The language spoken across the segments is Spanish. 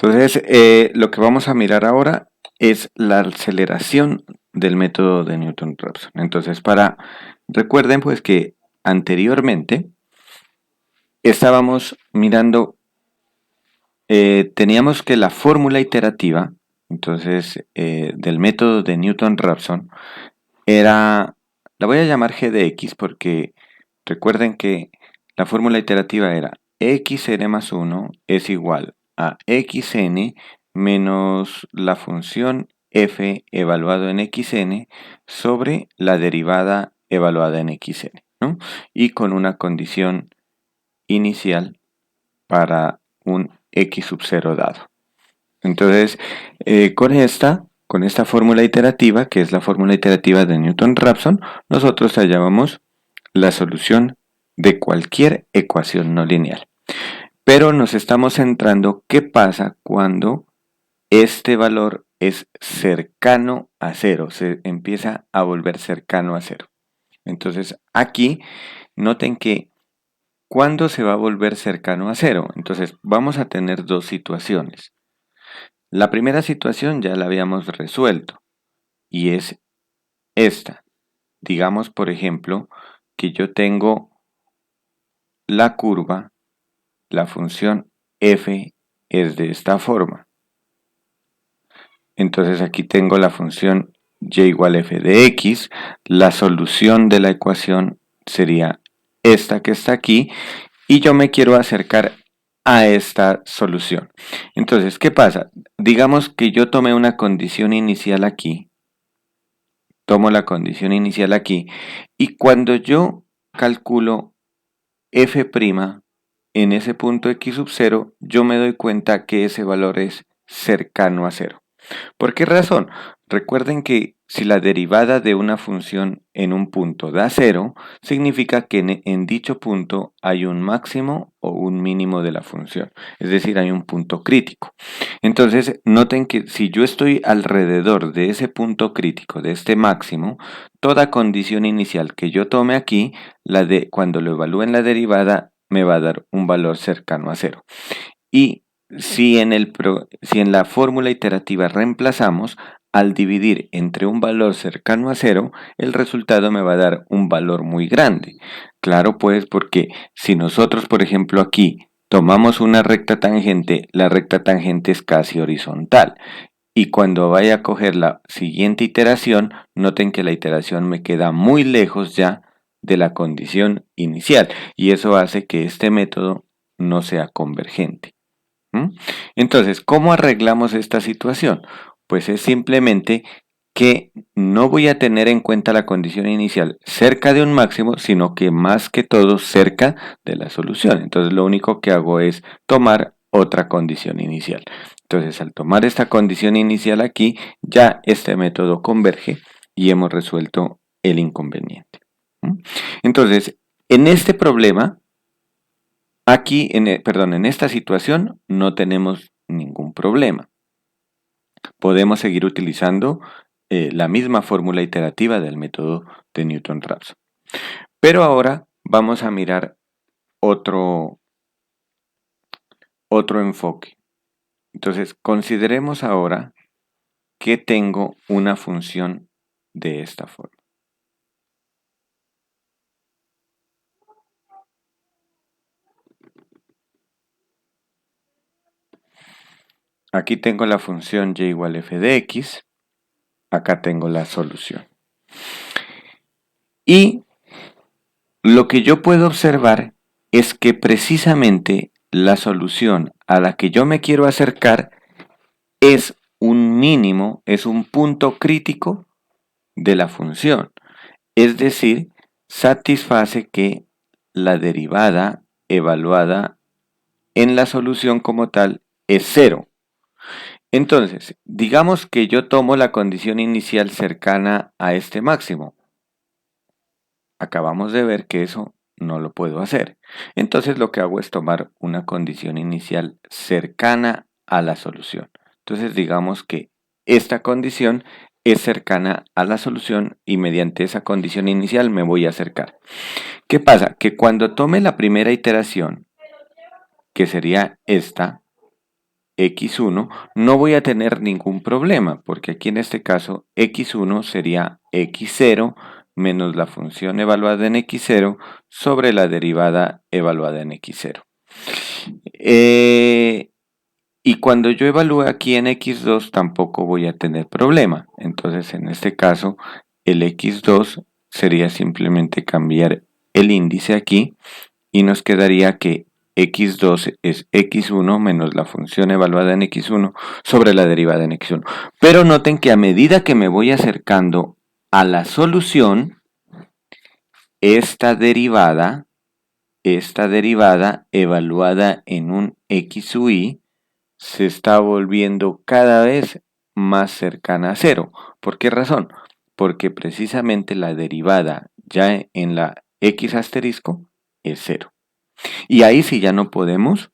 Entonces, lo que vamos a mirar ahora es la aceleración del método de Newton-Raphson. Entonces, recuerden pues que anteriormente estábamos mirando, teníamos que la fórmula iterativa, entonces, del método de Newton-Raphson era, la voy a llamar g de x porque recuerden que la fórmula iterativa era xn más 1 es igual a xn menos la función f evaluado en xn sobre la derivada evaluada en xn, ¿no? Y con una condición inicial para un x sub 0 dado. Entonces, con esta fórmula iterativa, que es la fórmula iterativa de Newton-Raphson, nosotros hallábamos la solución de cualquier ecuación no lineal. Pero nos estamos centrando qué pasa cuando este valor es cercano a cero, se empieza a volver cercano a cero. Entonces, aquí noten que ¿cuándo se va a volver cercano a cero? Entonces, vamos a tener dos situaciones. La primera situación ya la habíamos resuelto y es esta. Digamos, por ejemplo, que yo tengo la curva, la función f es de esta forma. Entonces aquí tengo la función y igual a f de x. La solución de la ecuación sería esta que está aquí y yo me quiero acercar a esta solución. Entonces, ¿qué pasa? Digamos que yo tomé una condición inicial aquí. Tomo la condición inicial aquí. Y cuando yo calculo f' en ese punto x sub 0, yo me doy cuenta que ese valor es cercano a 0. ¿Por qué razón? Recuerden que si la derivada de una función en un punto da 0, significa que en dicho punto hay un máximo o un mínimo de la función, es decir, hay un punto crítico. Entonces, noten que si yo estoy alrededor de ese punto crítico, de este máximo, toda condición inicial que yo tome aquí, cuando lo evalúe en la derivada, me va a dar un valor cercano a 0. Y si en la fórmula iterativa reemplazamos, al dividir entre un valor cercano a 0, el resultado me va a dar un valor muy grande. Claro, pues, porque si nosotros, por ejemplo, aquí tomamos una recta tangente, la recta tangente es casi horizontal. Y cuando vaya a coger la siguiente iteración, noten que la iteración me queda muy lejos ya de la condición inicial. Y eso hace que este método no sea convergente. Entonces, ¿cómo arreglamos esta situación? Pues es simplemente que no voy a tener en cuenta la condición inicial cerca de un máximo, sino que más que todo cerca de la solución. Entonces, lo único que hago es tomar otra condición inicial. Entonces, al tomar esta condición inicial aquí, ya este método converge y hemos resuelto el inconveniente. Entonces, en este problema, aquí, en esta situación no tenemos ningún problema. Podemos seguir utilizando la misma fórmula iterativa del método de Newton-Raphson. Pero ahora vamos a mirar otro enfoque. Entonces, consideremos ahora que tengo una función de esta forma. Aquí tengo la función y igual a f de x. Acá tengo la solución. Y lo que yo puedo observar es que precisamente la solución a la que yo me quiero acercar es un mínimo, es un punto crítico de la función. Es decir, satisface que la derivada evaluada en la solución como tal es 0. Entonces, digamos que yo tomo la condición inicial cercana a este máximo. Acabamos de ver que eso no lo puedo hacer. Entonces lo que hago es tomar una condición inicial cercana a la solución. Entonces digamos que esta condición es cercana a la solución y mediante esa condición inicial me voy a acercar. ¿Qué pasa? Que cuando tome la primera iteración, que sería esta, x1, no voy a tener ningún problema, porque aquí en este caso x1 sería x0 menos la función evaluada en x0 sobre la derivada evaluada en x0. Y cuando yo evalúe aquí en x2 tampoco voy a tener problema. Entonces en este caso el x2 sería simplemente cambiar el índice aquí y nos quedaría que x2 es x1 menos la función evaluada en x1 sobre la derivada en x1. Pero noten que a medida que me voy acercando a la solución, esta derivada evaluada en un xy se está volviendo cada vez más cercana a cero. ¿Por qué razón? Porque precisamente la derivada ya en la x asterisco es cero. Y ahí sí ya no podemos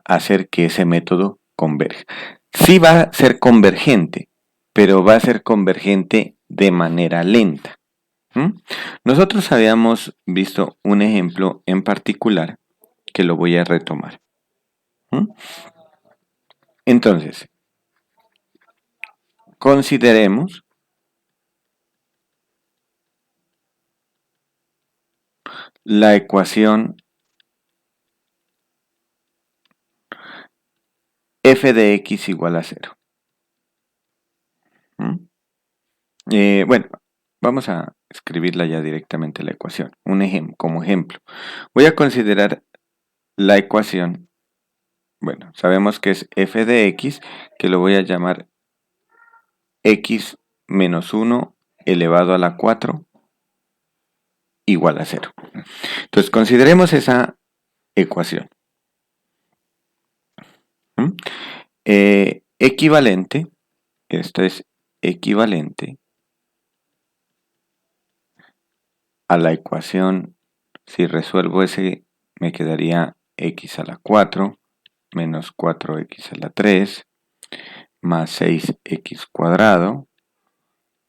hacer que ese método converja. Sí va a ser convergente, pero va a ser convergente de manera lenta. Nosotros habíamos visto un ejemplo en particular que lo voy a retomar. Entonces, consideremos la ecuación f de x igual a 0. Bueno, vamos a escribirla ya directamente la ecuación. Como ejemplo, voy a considerar la ecuación, bueno, sabemos que es f de x, que lo voy a llamar x menos 1 elevado a la 4 igual a 0. Entonces, consideremos esa ecuación. Equivalente, esto es equivalente a la ecuación, si resuelvo ese, me quedaría x a la 4 menos 4x a la 3 más 6x cuadrado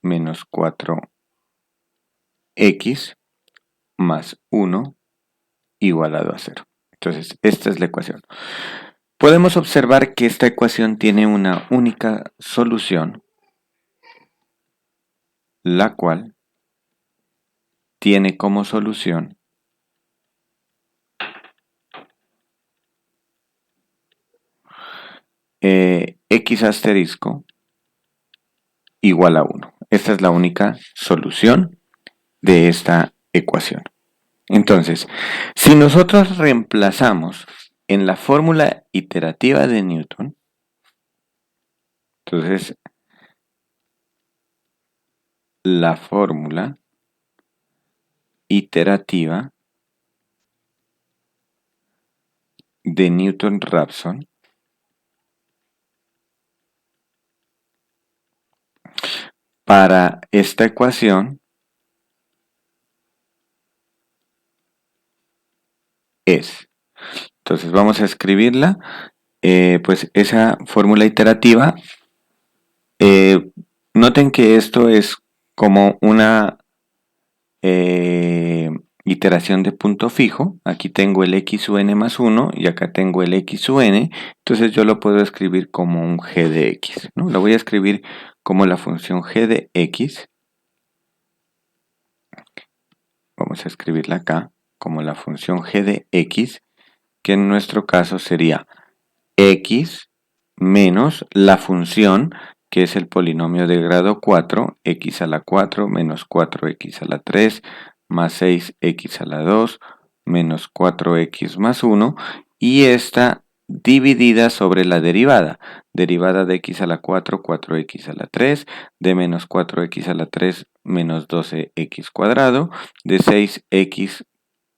menos 4x más 1 igualado a 0. Entonces, esta es la ecuación. Podemos observar que esta ecuación tiene una única solución, la cual tiene como solución x asterisco igual a 1. Esta es la única solución de esta ecuación. Entonces, si nosotros reemplazamos en la fórmula iterativa de Newton, entonces la fórmula iterativa de Newton-Raphson para esta ecuación es. Entonces vamos a escribirla. Pues esa fórmula iterativa, noten que esto es como una iteración de punto fijo. Aquí tengo el x u n más 1 y acá tengo el x u n. Entonces yo lo puedo escribir como un g de x, ¿no? Lo voy a escribir como la función g de x. Vamos a escribirla acá como la función g de x, que en nuestro caso sería x menos la función, que es el polinomio de grado 4, x a la 4 menos 4x a la 3 más 6x a la 2 menos 4x más 1, y esta dividida sobre la derivada de x a la 4, 4x a la 3, de menos 4x a la 3 menos 12x cuadrado, de 6x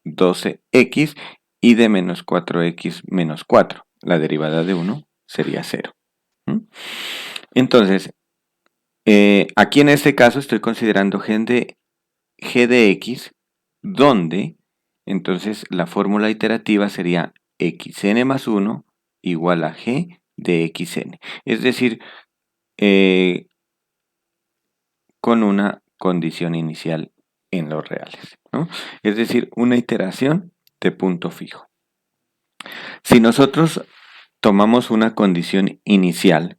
12x y de menos 4x menos 4. La derivada de 1 sería 0. Entonces, aquí en este caso estoy considerando g de x, donde entonces la fórmula iterativa sería xn más 1 igual a g de xn. Es decir, con una condición inicial en los reales, ¿no? Es decir, una iteración de punto fijo. Si nosotros tomamos una condición inicial,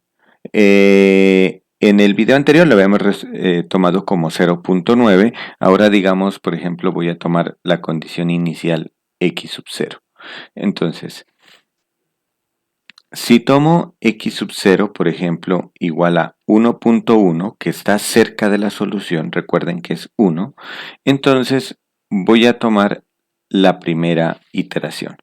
en el video anterior lo habíamos tomado como 0.9, ahora digamos, por ejemplo, voy a tomar la condición inicial x sub 0. Entonces, si tomo x sub 0, por ejemplo, igual a 1.1, que está cerca de la solución, recuerden que es 1, entonces voy a tomar la primera iteración.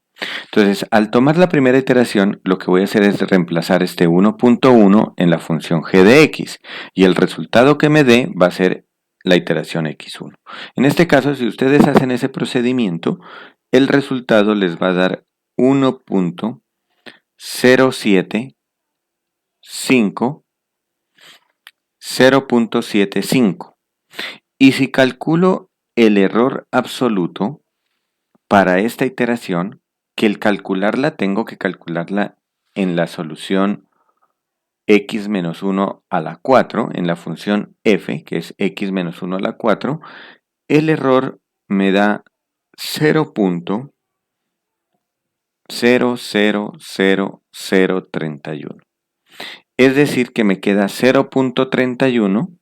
Entonces, al tomar la primera iteración, lo que voy a hacer es reemplazar este 1.1 en la función g de x, y el resultado que me dé va a ser la iteración x1. En este caso, si ustedes hacen ese procedimiento, el resultado les va a dar 1.075, 0.75. Y si calculo el error absoluto para esta iteración, que el calcularla tengo que calcularla en la solución x menos 1 a la 4, en la función f, que es x menos 1 a la 4, el error me da 0.00031. Es decir, que me queda 0.31,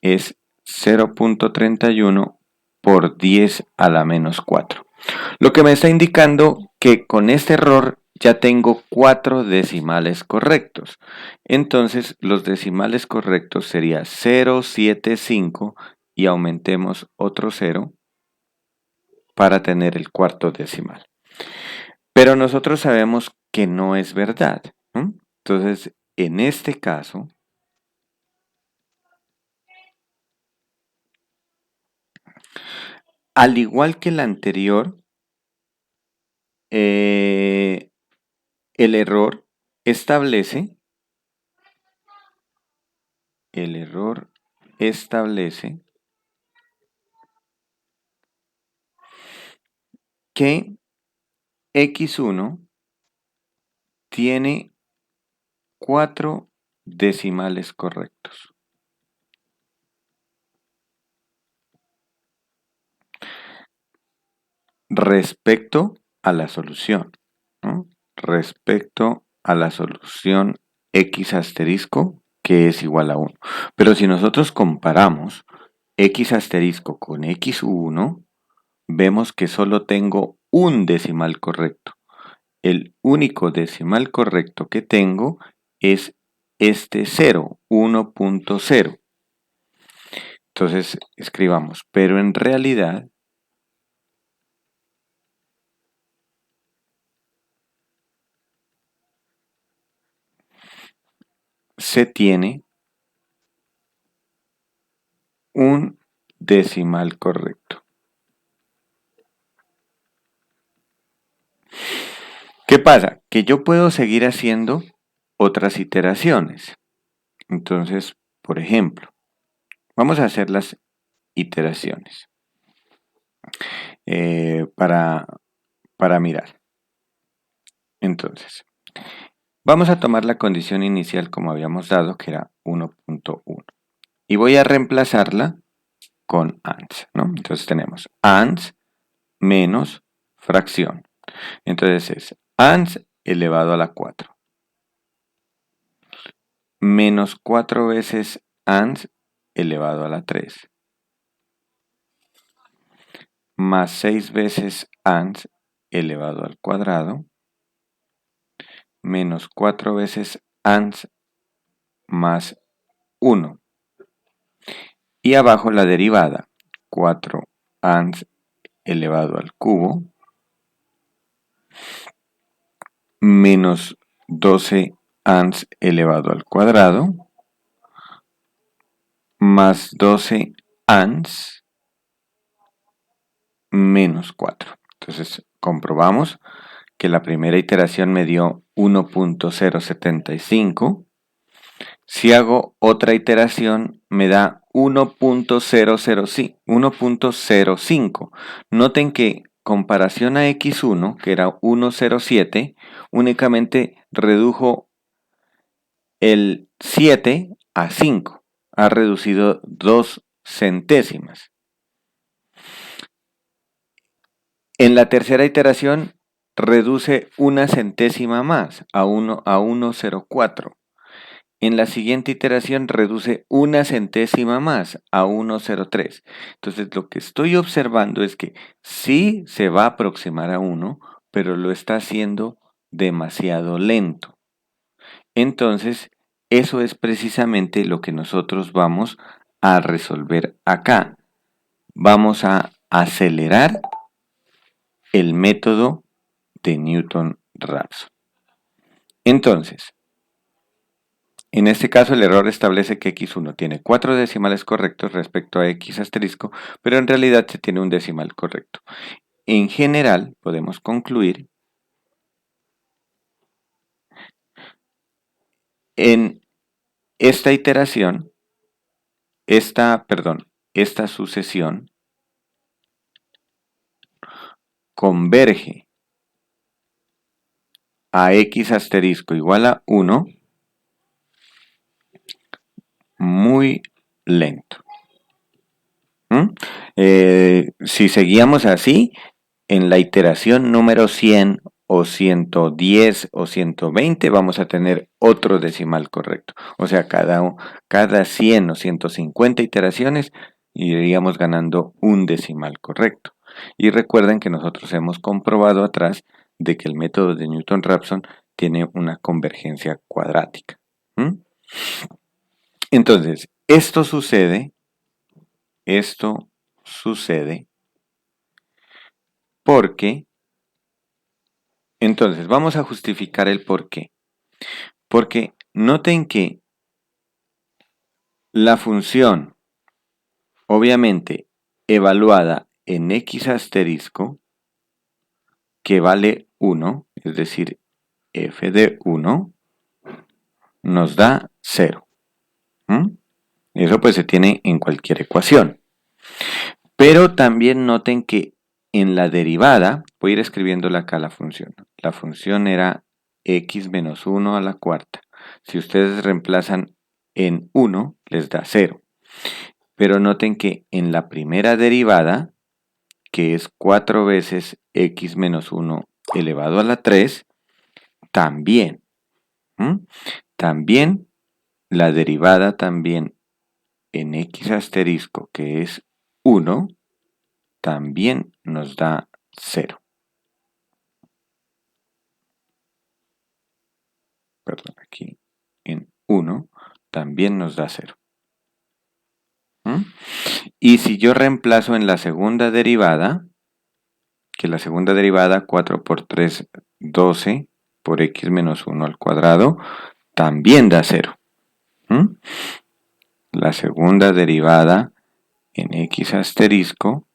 es 0.31 por 10 a la menos 4. Lo que me está indicando que con este error ya tengo 4 decimales correctos. Entonces los decimales correctos sería 0.75 y aumentemos otro 0 para tener el cuarto decimal. Pero nosotros sabemos que no es verdad, ¿no? Entonces, en este caso, al igual que el anterior, el error establece que x1 tiene 4 decimales correctos. Respecto a la solución, ¿no? Respecto a la solución x asterisco, que es igual a 1. Pero si nosotros comparamos x asterisco con x1, vemos que solo tengo un decimal correcto. El único decimal correcto que tengo es este 0, 1.0. Entonces escribamos, pero en realidad se tiene un decimal correcto. ¿Qué pasa? Que yo puedo seguir haciendo otras iteraciones. Entonces, por ejemplo, vamos a hacer las iteraciones para mirar. Entonces, vamos a tomar la condición inicial como habíamos dado, que era 1.1. Y voy a reemplazarla con ANS, ¿no? Entonces tenemos ANS menos fracción. Entonces es ANS elevado a la 4. Menos 4 veces ANS elevado a la 3. Más 6 veces ANS elevado al cuadrado. Menos 4 veces ANS más 1. Y abajo la derivada, 4 ANS elevado al cubo, menos 12 ANS elevado al cuadrado, más 12 ANS menos 4. Entonces comprobamos que la primera iteración me dio 1.075. Si hago otra iteración me da 1.05. Noten que comparación a x1, que era 1.07, únicamente redujo el 7 a 5. Ha reducido 2 centésimas. En la tercera iteración reduce una centésima más a 1,04. En la siguiente iteración reduce una centésima más a 1,03. Entonces lo que estoy observando es que sí se va a aproximar a 1, pero lo está haciendo demasiado lento. Entonces, eso es precisamente lo que nosotros vamos a resolver acá. Vamos a acelerar el método de Newton-Raphson. Entonces, en este caso el error establece que x1 tiene 4 decimales correctos respecto a x asterisco, pero en realidad se tiene un decimal correcto. En general, podemos concluir en esta iteración, esta sucesión converge a x asterisco igual a 1 muy lento. Si seguíamos así, en la iteración número 100 o 110 o 120 vamos a tener otro decimal correcto. O sea, cada 100 o 150 iteraciones iríamos ganando un decimal correcto. Y recuerden que nosotros hemos comprobado atrás de que el método de Newton-Raphson tiene una convergencia cuadrática. Entonces, esto sucede porque, entonces, vamos a justificar el por qué. Porque noten que la función, obviamente, evaluada en x asterisco, que vale 1, es decir, f de 1, nos da 0. Eso pues se tiene en cualquier ecuación. Pero también noten que en la derivada, voy a ir escribiéndola acá la función. La función era x menos 1 a la cuarta. Si ustedes reemplazan en 1, les da 0. Pero noten que en la primera derivada, que es 4 veces x menos 1 elevado a la 3, también. También la derivada también en x asterisco, que es 1, también nos da 0. Perdón, aquí en 1 también nos da 0. Y si yo reemplazo en la segunda derivada, que la segunda derivada 4 por 3, 12 por x menos 1 al cuadrado, también da 0. La segunda derivada en x asterisco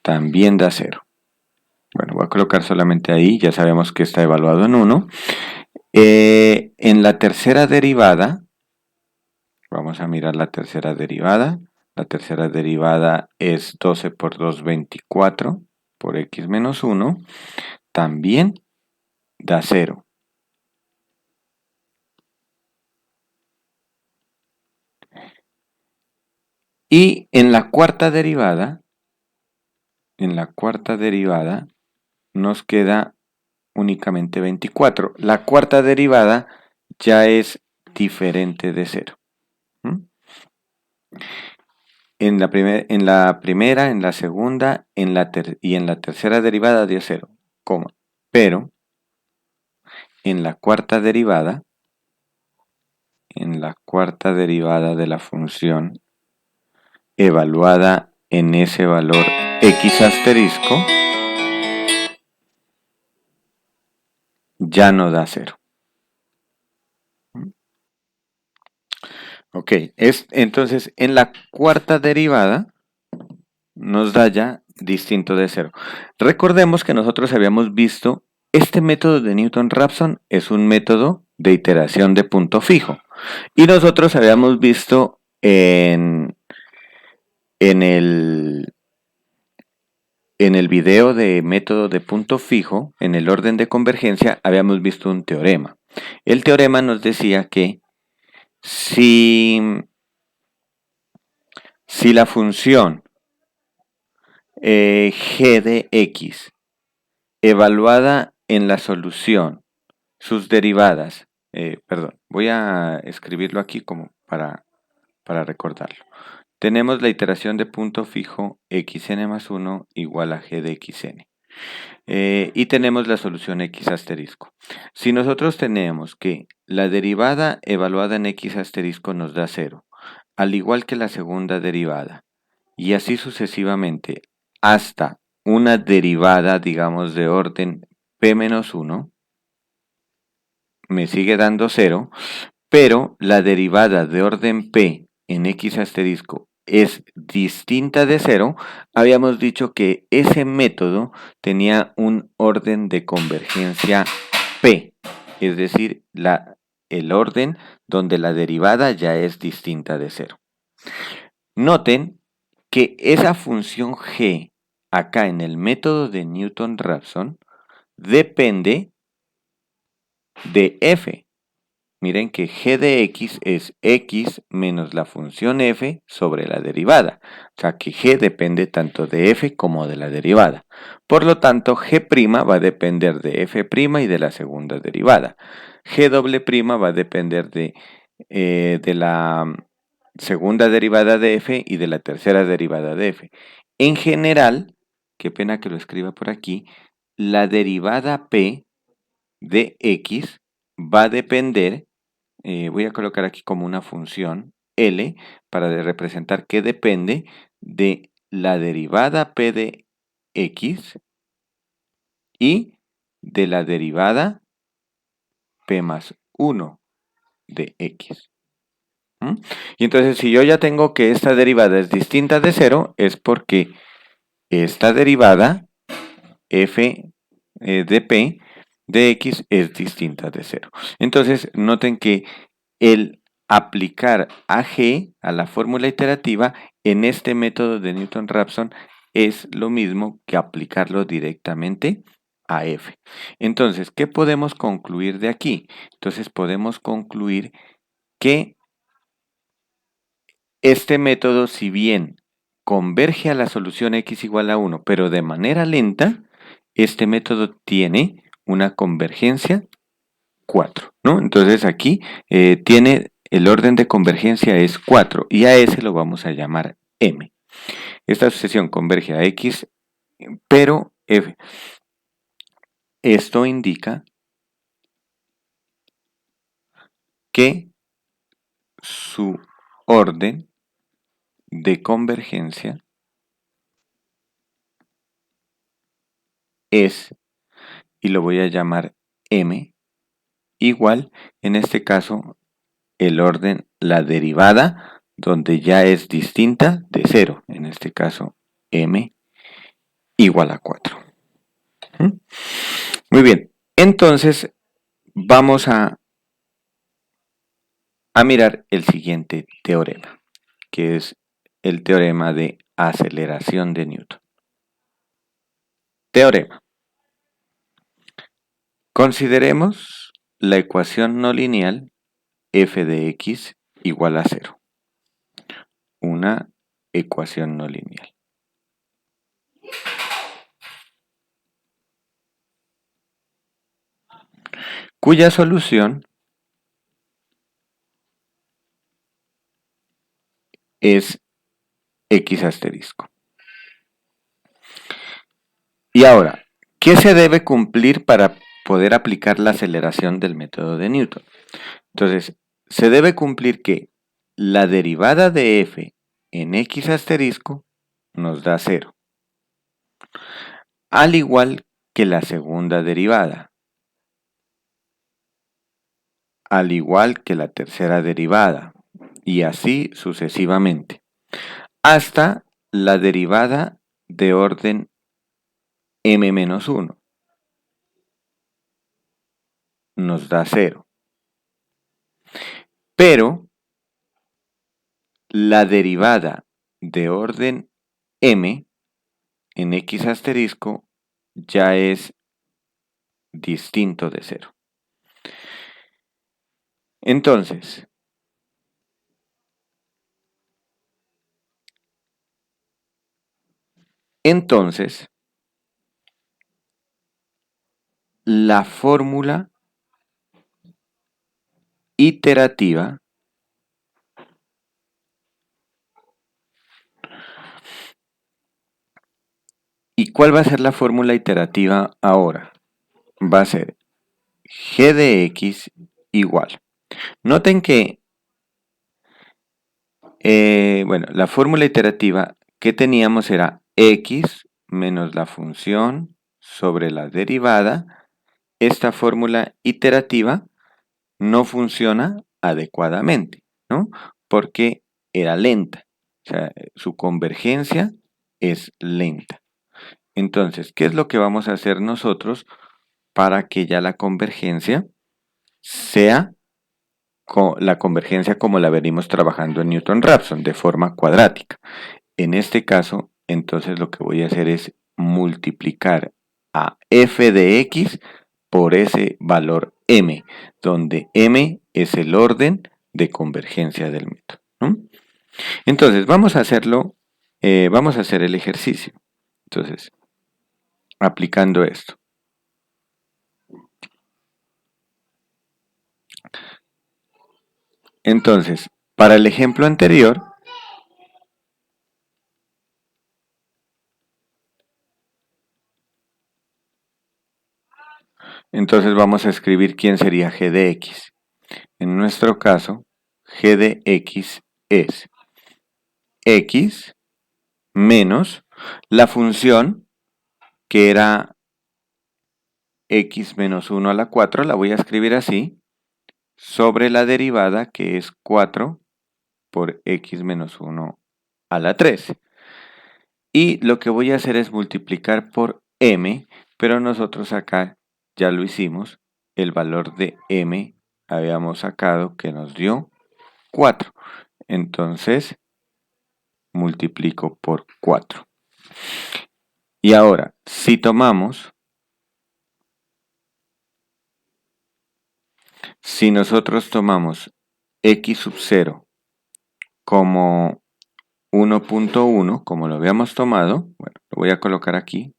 también da 0. Bueno, voy a colocar solamente ahí, ya sabemos que está evaluado en 1. En la tercera derivada, vamos a mirar la tercera derivada. La tercera derivada es 12 por 2, 24 por x menos 1. También da 0. Y en la cuarta derivada nos queda únicamente 24. La cuarta derivada ya es diferente de 0. En la primera, en la segunda y en la tercera derivada dio 0, pero en la cuarta derivada de la función evaluada en ese valor x asterisco, ya no da 0. Ok, entonces en la cuarta derivada nos da ya distinto de 0. Recordemos que nosotros habíamos visto este método de Newton-Raphson es un método de iteración de punto fijo. Y nosotros habíamos visto en el video de método de punto fijo, en el orden de convergencia, habíamos visto un teorema. El teorema nos decía que si la función g de x evaluada en la solución, sus derivadas, perdón, voy a escribirlo aquí como para recordarlo. Tenemos la iteración de punto fijo xn más 1 igual a g de xn. Y tenemos la solución x asterisco. Si nosotros tenemos que la derivada evaluada en x asterisco nos da 0, al igual que la segunda derivada, y así sucesivamente hasta una derivada, digamos, de orden p-1, me sigue dando 0, pero la derivada de orden p en x asterisco es distinta de 0, habíamos dicho que ese método tenía un orden de convergencia p, es decir, el orden donde la derivada ya es distinta de 0. Noten que esa función g acá en el método de Newton-Raphson depende de f. Miren que g de x es x menos la función f sobre la derivada. O sea que g depende tanto de f como de la derivada. Por lo tanto, g' va a depender de f' y de la segunda derivada. G doble prima va a depender de la segunda derivada de f y de la tercera derivada de f. En general, qué pena que lo escriba por aquí, la derivada p de x va a depender, voy a colocar aquí como una función L para representar que depende de la derivada p de x y de la derivada p más 1 de x. ¿Mm? Y entonces si yo ya tengo que esta derivada es distinta de 0, es porque esta derivada f de p de x es distinta de 0. Entonces noten que el aplicar a g, a la fórmula iterativa, en este método de Newton-Raphson es lo mismo que aplicarlo directamente a f. Entonces, ¿qué podemos concluir de aquí? Entonces podemos concluir que este método, si bien converge a la solución x igual a 1, pero de manera lenta, este método tiene una convergencia 4, ¿no? Entonces aquí tiene el orden de convergencia es 4 y a ese lo vamos a llamar m. Esta sucesión converge a x, pero f. Esto indica que su orden de convergencia es, y lo voy a llamar m, igual, en este caso, el orden, la derivada, donde ya es distinta de 0, en este caso m igual a 4. ¿Mm? Muy bien, entonces vamos a mirar el siguiente teorema, que es el teorema de aceleración de Newton. Teorema. Consideremos la ecuación no lineal f de x igual a 0. Una ecuación no lineal. Cuya solución es x asterisco. Y ahora, ¿qué se debe cumplir para poder aplicar la aceleración del método de Newton? Entonces, se debe cumplir que la derivada de f en x asterisco nos da 0, al igual que la segunda derivada, al igual que la tercera derivada, y así sucesivamente, hasta la derivada de orden m-1 nos da 0. Pero la derivada de orden m en x asterisco ya es distinto de 0. Entonces, la fórmula iterativa ¿Y cuál va a ser la fórmula iterativa ahora? Va a ser g de x igual. Noten que, bueno, la fórmula iterativa que teníamos era x menos la función sobre la derivada. Esta fórmula iterativa no funciona adecuadamente, ¿no? Porque era lenta. O sea, su convergencia es lenta. Entonces, ¿qué es lo que vamos a hacer nosotros para que ya la convergencia sea la convergencia como la venimos trabajando en Newton-Raphson, de forma cuadrática? En este caso, entonces lo que voy a hacer es multiplicar a f de x por ese valor m, donde m es el orden de convergencia del método, ¿no? Entonces, vamos a hacerlo, vamos a hacer el ejercicio. Entonces, aplicando esto. Entonces, para el ejemplo anterior, entonces vamos a escribir quién sería g de x. En nuestro caso, g de x es x menos la función que era x menos 1 a la 4, la voy a escribir así, sobre la derivada que es 4 por x menos 1 a la 3. Y lo que voy a hacer es multiplicar por m, pero nosotros acá ya lo hicimos. El valor de m habíamos sacado que nos dio 4. Entonces, multiplico por 4. Y ahora, si nosotros tomamos x sub 0 como 1.1, como lo habíamos tomado, bueno, lo voy a colocar aquí,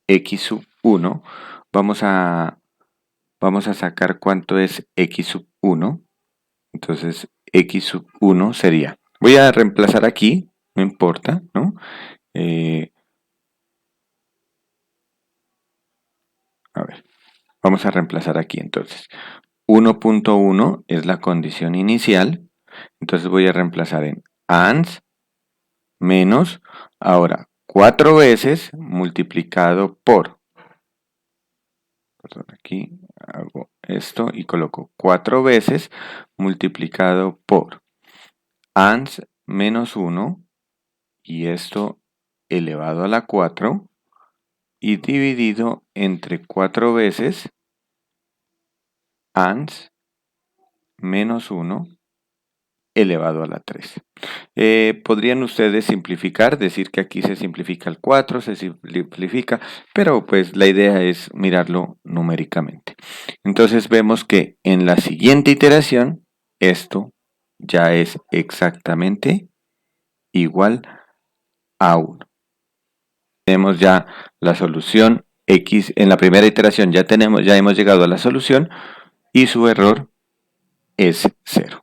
x sub 1, vamos a sacar cuánto es x sub 1. Entonces, x sub 1 sería, voy a reemplazar aquí, no importa, ¿no? A ver, vamos a reemplazar aquí entonces. 1.1 es la condición inicial, entonces voy a reemplazar en ans menos, ahora 4 veces multiplicado por, perdón, aquí hago esto y coloco 4 veces multiplicado por ans menos 1 y esto elevado a la 4 y dividido entre 4 veces ans menos 1 elevado a la 3. Podrían ustedes simplificar, decir que aquí se simplifica el 4, se simplifica, pero pues la idea es mirarlo numéricamente. Entonces vemos que en la siguiente iteración esto ya es exactamente igual a 1. Tenemos ya la solución x, en la primera iteración ya hemos llegado a la solución y su error es 0.